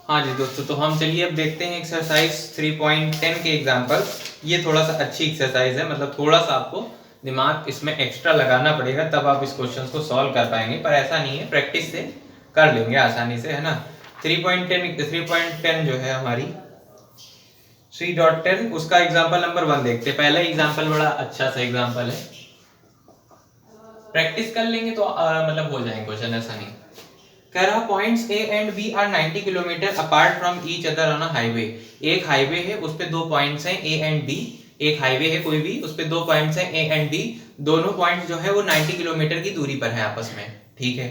हाँ जी दोस्तों, तो हम चलिए अब देखते हैं एक्सरसाइज 3.10 के एग्जाम्पल। ये थोड़ा सा अच्छी एक्सरसाइज है, मतलब थोड़ा सा आपको दिमाग इसमें एक्स्ट्रा लगाना पड़ेगा, तब आप इस क्वेश्चन को सॉल्व कर पाएंगे, पर ऐसा नहीं है, प्रैक्टिस से कर लेंगे आसानी से, है ना। 3.10 जो है हमारी 3.10, उसका एग्जाम्पल नंबर 1 देखते हैं। पहला एग्जाम्पल बड़ा अच्छा सा एग्जाम्पल है, प्रैक्टिस कर लेंगे तो मतलब हो जाएंगे क्वेश्चन, ऐसा नहीं। कह रहा points A and B are 90 kilometre apart from each other on a highway. एक हाईवे है, उस पे दो पॉइंट्स हैं ए एंड बी। एक हाईवे है कोई भी, उस पे दो पॉइंट्स हैं ए एंड बी। दोनों पॉइंट्स जो है वो 90 किलोमीटर की दूरी पर है आपस में, ठीक है।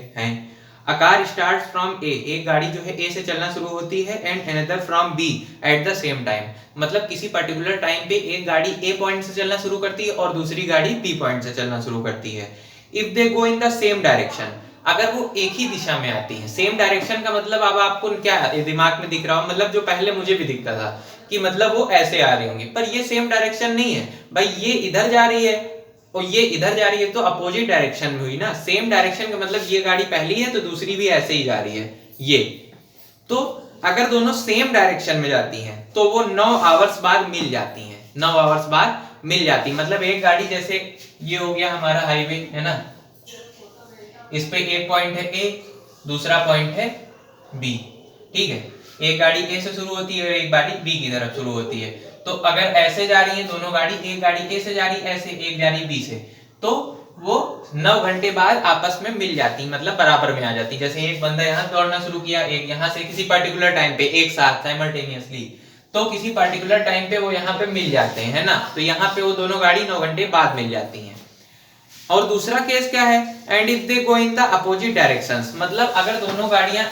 अ कार स्टार्ट्स फ्रॉम ए, एक गाड़ी जो है ए से चलना शुरू होती है, and another from B at the same time. मतलब किसी पर्टिकुलर टाइम पे एक गाड़ी ए पॉइंट से चलना शुरू करती है और दूसरी गाड़ी बी पॉइंट से चलना शुरू करती है। If they go in the same direction, अगर वो एक ही दिशा में आती है। सेम डायरेक्शन का मतलब अब आपको क्या दिमाग में दिख रहा हो, मतलब जो पहले मुझे भी दिखता था कि मतलब वो ऐसे आ रही होंगी, पर ये सेम डायरेक्शन नहीं है भाई। ये इधर जा रही है और ये इधर जा रही है, तो अपोजिट डायरेक्शन में हुई ना। सेम डायरेक्शन का मतलब ये गाड़ी पहली है तो दूसरी भी ऐसे ही जा रही है, ये। तो अगर दोनों सेम डायरेक्शन में जाती हैं तो वो 9 आवर्स बाद मिल जाती हैं, 9 आवर्स बाद मिल जाती। मतलब एक गाड़ी, जैसे ये हो गया हमारा हाईवे, है ना, इस पे एक पॉइंट है ए, दूसरा पॉइंट है बी, ठीक है। एक गाड़ी ए से शुरू होती है और एक गाड़ी बी की तरफ शुरू होती है। तो अगर ऐसे जा रही है दोनों गाड़ी, एक गाड़ी ए से जा रही है ऐसे, एक जा रही बी से, तो वो 9 घंटे बाद आपस में मिल जाती, मतलब बराबर में आ जाती। जैसे एक बंदा यहाँ दौड़ना शुरू किया, एक यहाँ से, किसी पर्टिकुलर टाइम पे एक साथ साइमल्टेनियसली, तो किसी पर्टिकुलर टाइम पे वो यहाँ पे मिल जाते हैं, है ना। तो यहाँ पे वो दोनों गाड़ी 9 घंटे बाद मिल जाती हैं। और दूसरा केस क्या है, and if they go in the opposite directions, मतलब अगर दोनों गाड़ियां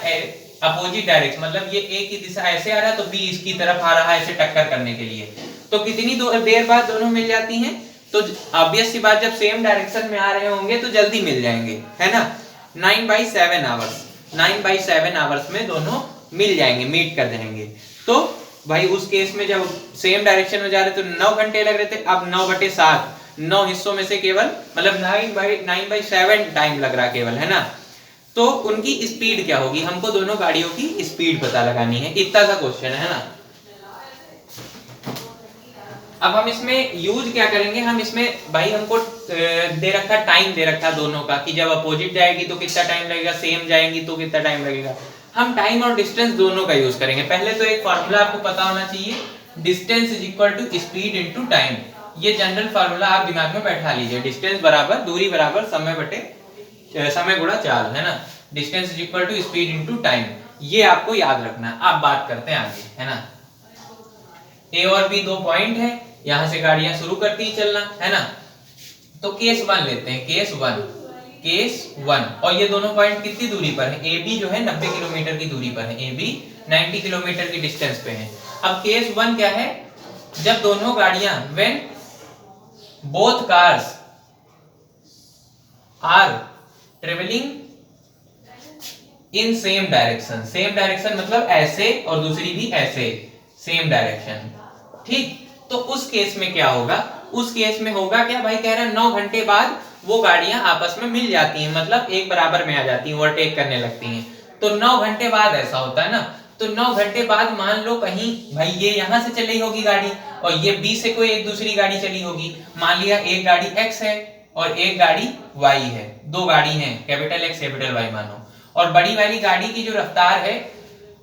अपोजिट डायरेक्शन, मतलब ये ए की दिशा ऐसे आ रहा है तो बी इसकी तरफ आ रहा है ऐसे टक्कर करने के लिए, तो कितनी देर बाद दोनों मिल जाती हैं। तो ऑब्वियस सी बात, जब सेम डायरेक्शन में आ रहे होंगे तो जल्दी मिल जाएंगे, है ना। 9/7 आवर्स, 9/7 आवर्स में दोनों मिल जाएंगे, मीट कर जाएंगे। तो भाई उस केस में जब सेम डायरेक्शन में जा रहे थे तो 9 घंटे लग रहे थे, अब 9/7, 9 हिस्सों में से केवल, मतलब 9/7 टाइम लग रहा केवल, है ना। तो उनकी स्पीड क्या होगी, हमको दोनों गाड़ियों की स्पीड पता लगानी है, इतना सा क्वेश्चन है ना। अब हम इसमें यूज क्या करेंगे, हम इसमें भाई हमको दे रखा टाइम दे रखा दोनों का, कि जब अपोजिट जाएगी तो कितना टाइम लगेगा, सेम जाएंगी तो कितना टाइम लगेगा। हम टाइम और डिस्टेंस दोनों का यूज करेंगे। पहले तो एक फॉर्मूला आपको पता होना चाहिए, distance is equal to speed into time. ये जनरल फार्मूला आप दिमाग में बैठा लीजिए, डिस्टेंस बराबर दूरी बराबर समय बटे समय गुणा चाल, है ना। Distance is equal to speed into time, ये आपको याद रखना है। आप बात करते हैं आगे, है ना। ए और बी दो पॉइंट है, यहां से गाड़ियां शुरू करती ही चलना, है ना। तो केस 1 लेते हैं, केस 1, और ये दोनों पॉइंट कितनी दूरी पर है, ए बी जो है 90 किलोमीटर की दूरी पर है, ए बी 90 किलोमीटर की डिस्टेंस पे है। अब केस 1 क्या है, जब दोनों गाड़ियां, when both cars are traveling in same direction, same direction मतलब ऐसे और दूसरी भी ऐसे, same direction, ठीक। तो उस केस में क्या होगा, उस केस में होगा क्या भाई, कह रहा है 9 घंटे बाद वो गाड़ियां आपस में मिल जाती हैं, मतलब एक बराबर में आ जाती हैं, ओवरटेक करने लगती हैं। तो 9 घंटे बाद ऐसा होता है ना। तो 9 घंटे बाद मान लो कहीं भाई ये यहां से चली होगी गाड़ी और ये बी से कोई एक दूसरी गाड़ी चली होगी। मान लिया एक गाड़ी एक्स है और एक गाड़ी वाई है, दो गाड़ी हैं, कैपिटल एक्स कैपिटल वाई मानो, और बड़ी वाली गाड़ी की जो रफ्तार है।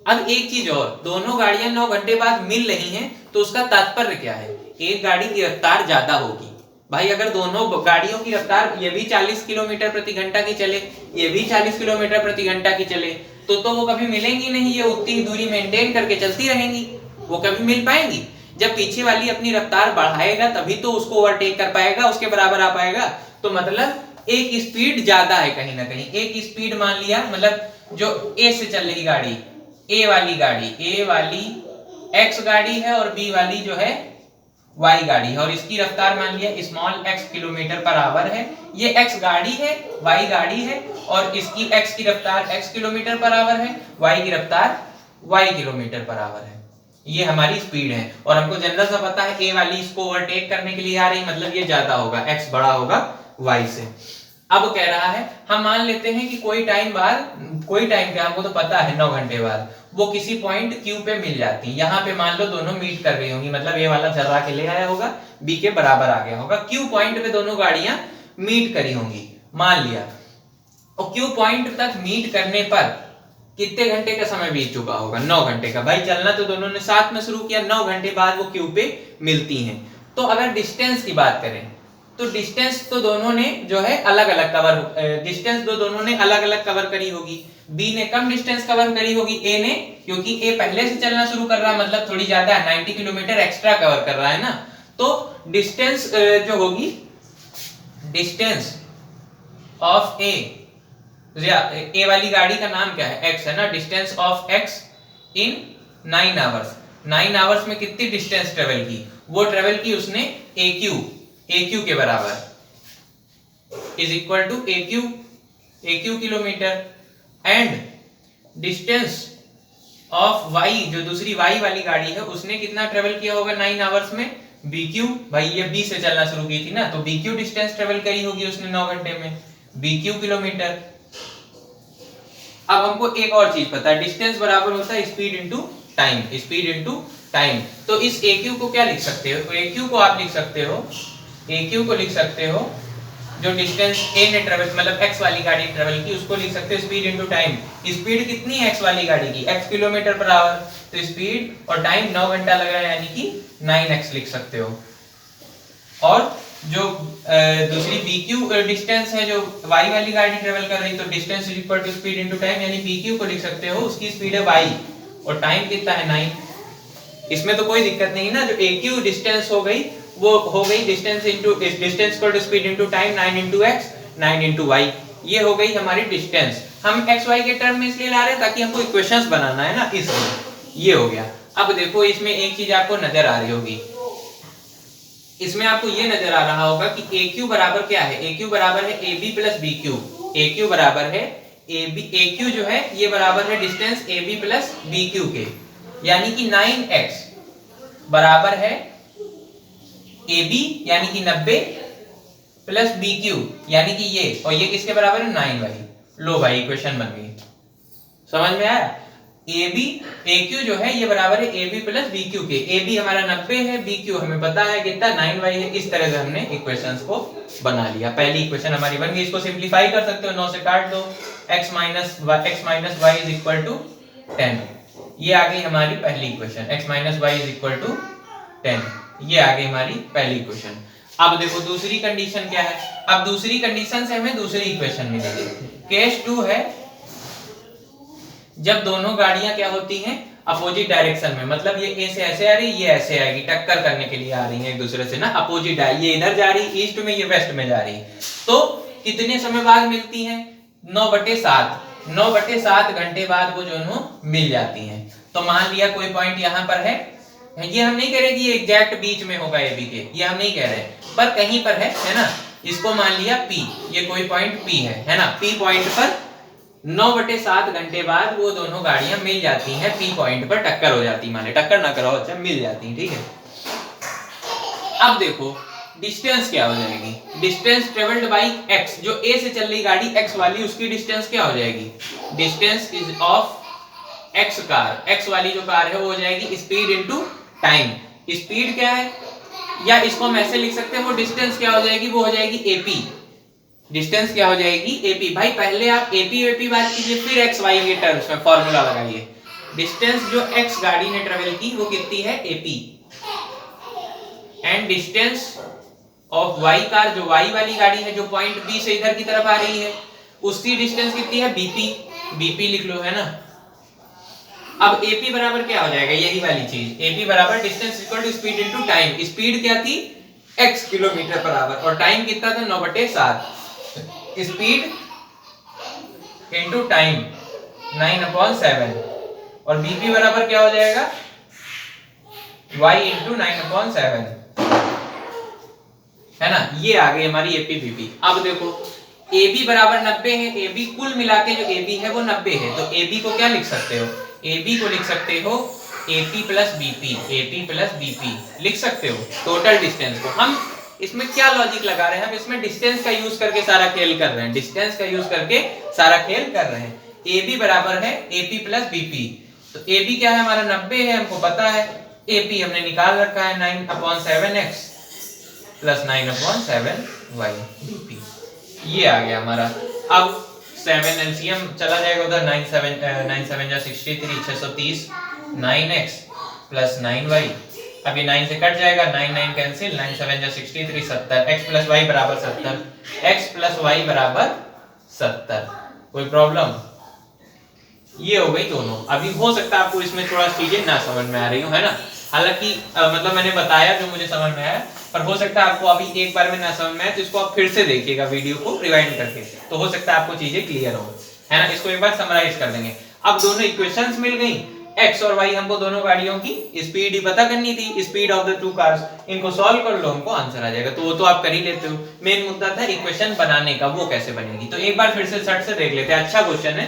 अब एक चीज और, दोनों गाड़ियां 9 घंटे बाद मिल रही हैं, तो उसका तात्पर्य क्या है, एक गाड़ी की रफ्तार ज्यादा होगी भाई। अगर दोनों गाड़ियों की रफ्तार, ये भी 40 किलोमीटर प्रति घंटा की चले, ये भी 40 किलोमीटर प्रति घंटा की चले, तो वो कभी मिलेंगी नहीं, ये उतनी ही दूरी मेंटेन करके चलती रहेंगी, वो कभी मिल पाएंगी। जब पीछे वाली अपनी रफ्तार बढ़ाएगा तभी तो उसको ओवरटेक कर पाएगा, उसके बराबर आ पाएगा। तो मतलब एक स्पीड ज्यादा है कहीं ना कहीं, एक स्पीड मान लिया, मतलब जो ए से चल रही गाड़ी, ए वाली एक्स गाड़ी है और बी वाली जो है वाई गाड़ी है, और इसकी रफ्तार मान लिया small x kilometre per our है। ये एक्स गाड़ी है, वाई गाड़ी है, और इसकी एक्स की रफ्तार एक्स किलोमीटर पर आवर है, वाई की रफ्तार वाई किलोमीटर पर आवर है। ये हमारी स्पीड है, और हमको जनरल सा पता है ए वाली इसको ओवरटेक करने के लिए आ रही, मतलब ये ज्यादा होगा, एक्स बड़ा होगा वाई से। अब कह रहा है हम मान लेते हैं कि कोई टाइम बाद, कोई टाइम क्या हमको तो पता है 9 घंटे बाद वो किसी पॉइंट Q पे मिल जाती हैं। यहाँ पे मान लो दोनों मीट कर गई होंगी, मतलब ये वाला जर्रा के ले आया होगा, B के बराबर आ गया होगा, Q पॉइंट पे दोनों गाड़ियां मीट करी होंगी मान लिया, और Q पॉइंट तक मीट करने पर कितने घंटे का समय बीत चुका होगा? 9 घंटे का। भाई चलना तो दोनों ने साथ में शुरू किया, 9 घंटे बाद वो Q पे मिलती हैं। तो अगर डिस्टेंस की बात करें तो डिस्टेंस तो दोनों ने जो है अलग अलग कवर, डिस्टेंस तो दोनों ने अलग अलग कवर करी होगी। बी ने कम डिस्टेंस कवर करी होगी ए ने, क्योंकि ए पहले से चलना शुरू कर रहा है, मतलब थोड़ी ज्यादा 90 किलोमीटर एक्स्ट्रा कवर कर रहा है ना। तो डिस्टेंस जो होगी, डिस्टेंस ऑफ ए वाली गाड़ी का नाम क्या है? एक्स है ना। Distance of x in 9 hours, 9 hours में कितनी डिस्टेंस ट्रेवल की? वो ट्रेवल की उसने AQ के बराबर is equal to AQ kilometre, and distance of Y जो दूसरी Y वाली गाड़ी है उसने कितना ट्रेवल किया होगा 9 आवर्स में? BQ। भाई ये B से चलना शुरू की थी ना, तो BQ डिस्टेंस ट्रेवल करी होगी उसने 9 घंटे में, BQ किलोमीटर। अब हमको एक और चीज पता है, डिस्टेंस बराबर होता है speed into time, speed into time. तो इस AQ को क्या लिख सकते हो? AQ को आप लिख सकते हो, AQ को लिख सकते हो जो डिस्टेंस A ने ट्रेवल, मतलब X वाली गाड़ी ट्रेवल की, उसको लिख सकते हो स्पीड इनटू टाइम। स्पीड कितनी है X वाली गाड़ी की? X किलोमीटर पर आवर, तो स्पीड और टाइम 9 घंटा लग रहा है, यानी कि 9x लिख सकते हो। और जो दूसरी BQ डिस्टेंस है जो Y वाली गाड़ी ट्रेवल कर रही, तो distance is equal to speed into time, यानी BQ को लिख सकते हो, उसकी स्पीड है y और टाइम कितना है 9। इसमें तो कोई दिक्कत नहीं ना, जो AQ डिस्टेंस हो गई वो हो गई distance into distance equal to speed into time, 9 into x 9 into y, ये हो गई हमारी डिस्टेंस। हम x y के टर्म में इसलिए ला रहे हैं ताकि हमको इक्वेशंस बनाना है ना, इसलिए ये हो गया। अब देखो इसमें एक चीज आपको नजर आ रही होगी, इसमें आपको ये नजर आ रहा होगा कि AQ बराबर क्या है? AQ बराबर है AB प्लस BQ। AQ बराबर है AQ जो है ये बराबर है डिस्टेंस AB प्लस BQ के, यानी कि 9x बराबर है AB यानी कि 90 प्लस BQ यानी कि ये, और ये किसके बराबर है? 9 भाई। लो भाई इक्वेशन बन गई, समझ में आया? AQ जो है ये बराबर है AB प्लस BQ के। AB हमारा 90 है, BQ हमें पता है कितना 9y है। इस तरह से हमने इक्वेशंस को बना लिया। पहली इक्वेशन हमारी बन गई, इसको सिंपलीफाई कर सकते हो, 9 से काट दो, x minus y is equal to 10। ये आ गई हमारी पहली equation, x minus y is equal to 10, ये आ गई हमारी पहली इक्वेशन। अब देखो दूसरी कंडीशन क्या है? अब दूसरी कंडीशन से हमें दूसरी इक्वेशन मिलेगी। केस 2 है जब दोनों गाड़ियां क्या होती हैं? अपोजिट डायरेक्शन में, मतलब ये ए से ऐसे आ रही, ये ऐसे आएगी, टक्कर करने के लिए आ रही है एक दूसरे से ना, अपोजिट है, ये इधर जा रही ईस्ट में, ये वेस्ट में जा रही, तो कितने समय बाद मिलती हैं? 9/7, 9/7 घंटे बाद वो दोनों मिल जाती हैं। तो मान लिया कोई पॉइंट यहाँ पर है, ये हम नहीं कह रहे कि ये एग्जैक्ट बीच में होगा AB के, ये हम नहीं कह रहे, पर कहीं पर है ना, इसको मान लिया P, ये कोई पॉइंट P है ना, P पॉइंट पर 9/7 घंटे बाद वो दोनों गाड़ियां मिल जाती हैं, P पॉइंट पर टक्कर हो जाती, माने टक्कर ना कराओ, अच्छा मिल जाती, ठीक है। अब देखो डिस्टेंस क्या हो जाएगी? डिस्टेंस ट्रेवल्ड बाय x, जो A से चल रही गाड़ी x वाली, उसकी डिस्टेंस क्या हो जाएगी? Distance is of x car, x वाली जो कार है वो हो जाएगी स्पीड इनटू टाइम। स्पीड क्या है, या इसको हम ऐसे लिख सकते हैं, वो डिस्टेंस क्या हो जाएगी? वो हो जाएगी AP। डिस्टेंस क्या हो जाएगी? AP। भाई पहले आप AP बात कीजिए, फिर x y के टर्म्स में फॉर्मूला लगाइए। डिस्टेंस जो x गाड़ी ने ट्रेवल की वो कितनी है? AP, and distance of y car, जो y वाली गाड़ी है जो पॉइंट B से इधर की तरफ आ रही है, उसकी डिस्टेंस कितनी है? BP लिख लो, है ना। अब AP बराबर क्या हो जाएगा? यही वाली चीज, AP बराबर distance equal to speed into time. Speed क्या थी? x किलोमीटर पर आवर, और टाइम कितना था? 9/7। स्पीड इनटू टाइम 9/7, और BP बराबर क्या हो जाएगा? y इनटू 9/7, है ना। ये आ गई हमारी AP BP। अब देखो AB बराबर 90 है, AB कुल मिला के जो AB है वो 90 है, तो AB को क्या लिख सकते हो? AB को लिख सकते हो AP प्लस BP लिख सकते हो, टोटल डिस्टेंस को। हम इसमें क्या लॉजिक लगा रहे हैं? हम इसमें डिस्टेंस का यूज करके सारा खेल कर रहे हैं, डिस्टेंस का यूज करके सारा खेल कर रहे हैं। AB बराबर है AP प्लस BP, तो ए बी क्या है हमारा 90 है, हमको पता है। ए पी हमने निकाल रखा है 9/7x प्लस 9/7y dp, ये आ गया हमारा। अब 7 एलसीएम चला जाएगा उधर, 9 7 जा 63, 630, 9x प्लस 9y। अब ये 9 से कट जाएगा, 9 9 कैंसिल, 9 7 जा 63, 70, x प्लस y बराबर 70, x प्लस y बराबर 70। कोई प्रॉब्लम? ये हो गई दोनों। अभी हो सकता है आपको इसमें थोड़ा चीजें ना समझ में आ रही हो, है ना, हालांकि मतलब मैंने बताया जो मुझे समझ में आया, पर हो सकता है आपको अभी एक बार में ना समझ में आए, तो इसको आप फिर से देखिएगा वीडियो को रिवाइंड करके, तो हो सकता है आपको चीजें क्लियर हो, है ना। इसको एक बार समराइज कर देंगे। अब दोनों इक्वेशंस मिल गई, x और y हमको दोनों गाड़ियों की स्पीड ही पता करनी थी, speed of the two cars. इनको सॉल्व कर लो, हमको आंसर आ जाएगा। तो वो तो आप कर ही लेते हो, मेन मुद्दा था इक्वेशन बनाने का, वो कैसे बनेगी। तो एक बार फिर से सट से देख लेते हैं। अच्छा क्वेश्चन है।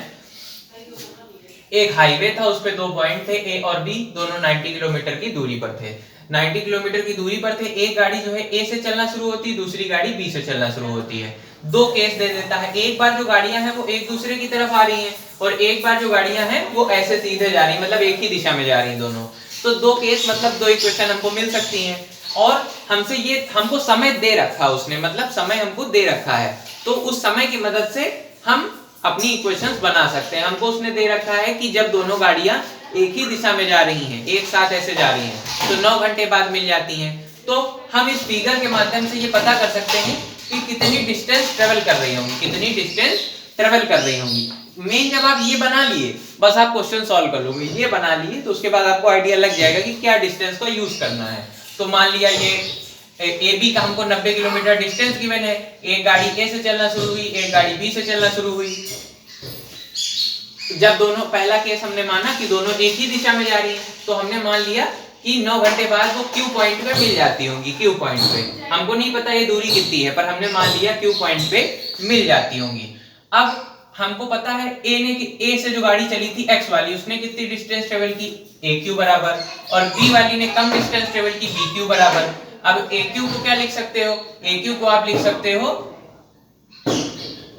एक हाईवे था, उस पे दो पॉइंट थे ए और बी, दोनों 90 किलोमीटर की दूरी पर थे। 90 किलोमीटर की दूरी पर थे। एक गाड़ी जो है ए से चलना शुरू होती है, दूसरी गाड़ी बी से चलना शुरू होती है। दो केस दे देता है, एक बार जो गाड़ियां हैं वो एक दूसरे की तरफ आ रही हैं, और एक बार जो गाड़ियां हैं वो ऐसे सीधे जा रही हैं, मतलब एक ही दिशा में जा रही हैं दोनों। तो दो केस मतलब दो इक्वेशन हमको मिल सकती हैं। और हमसे ये हमको समय दे रखा है उसने, मतलब समय हमको दे रखा है, तो उस समय की मदद से हम अपनी इक्वेशंस बना सकते हैं। हमको उसने दे रखा है कि जब दोनों गाड़ियां एक ही दिशा में जा रही हैं, एक साथ ऐसे जा रही हैं, तो 9 घंटे बाद मिल जाती हैं। तो हम इस फिगर के माध्यम से ये पता कर सकते हैं कि कितनी डिस्टेंस ट्रेवल कर रही होंगी, कितनी डिस्टेंस ट्रेवल कर रही होंगी। मेन जब आप ये बना लिए, बस आप क्वेश्चन सॉल्व कर लोगे, ये बना लिए, तो उसके बाद आपको आइडिया लग जाएगा कि क्या डिस्टेंस को यूज करना है। तो मान लिया ये ए बी का हमको 90 किलोमीटर डिस्टेंस गिवन है, एक गाड़ी ए से चलना शुरू हुई, एक गाड़ी बी से चलना शुरू हुई। जब दोनों, पहला केस हमने माना कि दोनों एक ही दिशा में जा रही है, तो हमने मान लिया कि 9 घंटे बाद वो क्यू पॉइंट पे मिल जाती होंगी। क्यू पॉइंट पे हमको नहीं पता ये दूरी कितनी है, पर हमने मान लिया क्यू पॉइंट पे मिल जाती होंगी। अब हमको पता है ए से जो गाड़ी चली थी एक्स वाली, उसने कितनी डिस्टेंस ट्रेवल की, ए क्यू बराबर, और बी वाली ने कम डिस्टेंस ट्रेवल की, बी क्यू बराबर। अब ए क्यू को क्या लिख सकते हो, ए क्यू को आप लिख सकते हो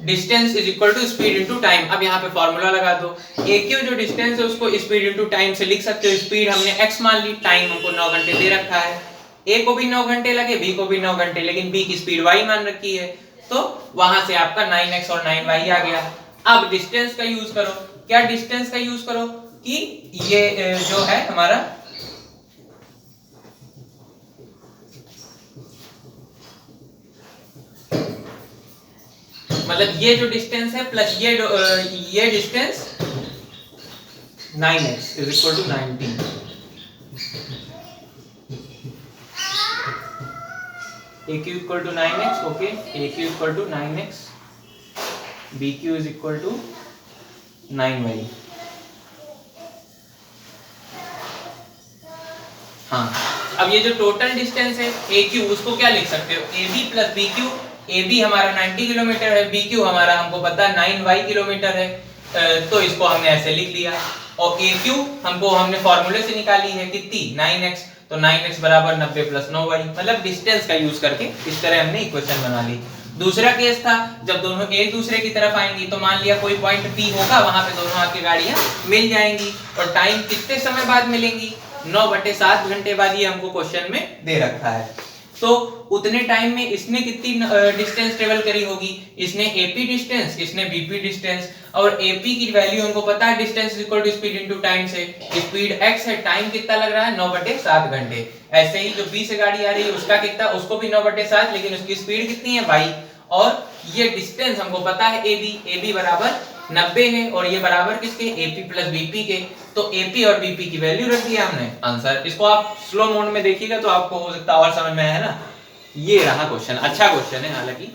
distance is equal to speed into time. अब यहाँ पे फॉर्मूला लगा दो, ए क्यू जो डिस्टेंस है उसको स्पीड इनटू टाइम से लिख सकते हो। स्पीड हमने x मान ली, टाइम हमको 9 घंटे दे रखा है, ए को भी 9 घंटे लगे, बी को भी 9 घंटे, लेकिन बी की स्पीड y मान रखी है, तो वहां से आपका 9x और 9y आ गया। अब डिस्टेंस का यूज करो, क्या डिस्टेंस का यूज करो कि ये जो है हमारा मतलब ये जो डिस्टेंस है प्लस ये distance 9x is equal to 90। AQ equal to 9x, okay, AQ equal to 9x, BQ is equal to 9y। हाँ, अब ये जो टोटल डिस्टेंस है AQ, उसको क्या लिख सकते हो, AB प्लस BQ। AB हमारा 90 किलोमीटर है, BQ हमारा हमको पता है 9y किलोमीटर है, तो इसको हमने ऐसे लिख लिया। और AQ हमको हमने फॉर्मूले से निकाली है कितनी, 9x, तो 9x बराबर 90 प्लस 9y, मतलब डिस्टेंस का यूज करके इस तरह हमने इक्वेशन बना ली। दूसरा केस था जब दोनों एक दूसरे की तरफ आएंगी, तो मान लिया कोई पॉइंट P होगा, वहां पे दोनों आके गाड़ियां मिल जाएंगी, और टाइम कितने समय बाद मिलेंगी, 9/7 घंटे बाद, ये हमको क्वेश्चन में दे रखा है। तो उतने टाइम में इसने कितनी डिस्टेंस ट्रेवल करी होगी, इसने AP डिस्टेंस, इसने BP डिस्टेंस, और AP की वैल्यू हमको पता है distance equal to speed into time से, स्पीड x है, टाइम कितना लग रहा है 9/7 घंटे। ऐसे ही जो B से गाड़ी आ रही है उसका कितना, उसको भी 9/7, लेकिन उसकी स्पीड कितनी है y, और ये डिस्टेंस हमको पता है AB बराबर 90 है, और ये बराबर किसके, AP प्लस BP के, तो AP और BP की वैल्यू रख दिया हमने, आंसर। इसको आप स्लो मोड में देखिएगा तो आपको हो सकता है और समझ में आया ना। ये रहा क्वेश्चन, अच्छा क्वेश्चन है हालांकि।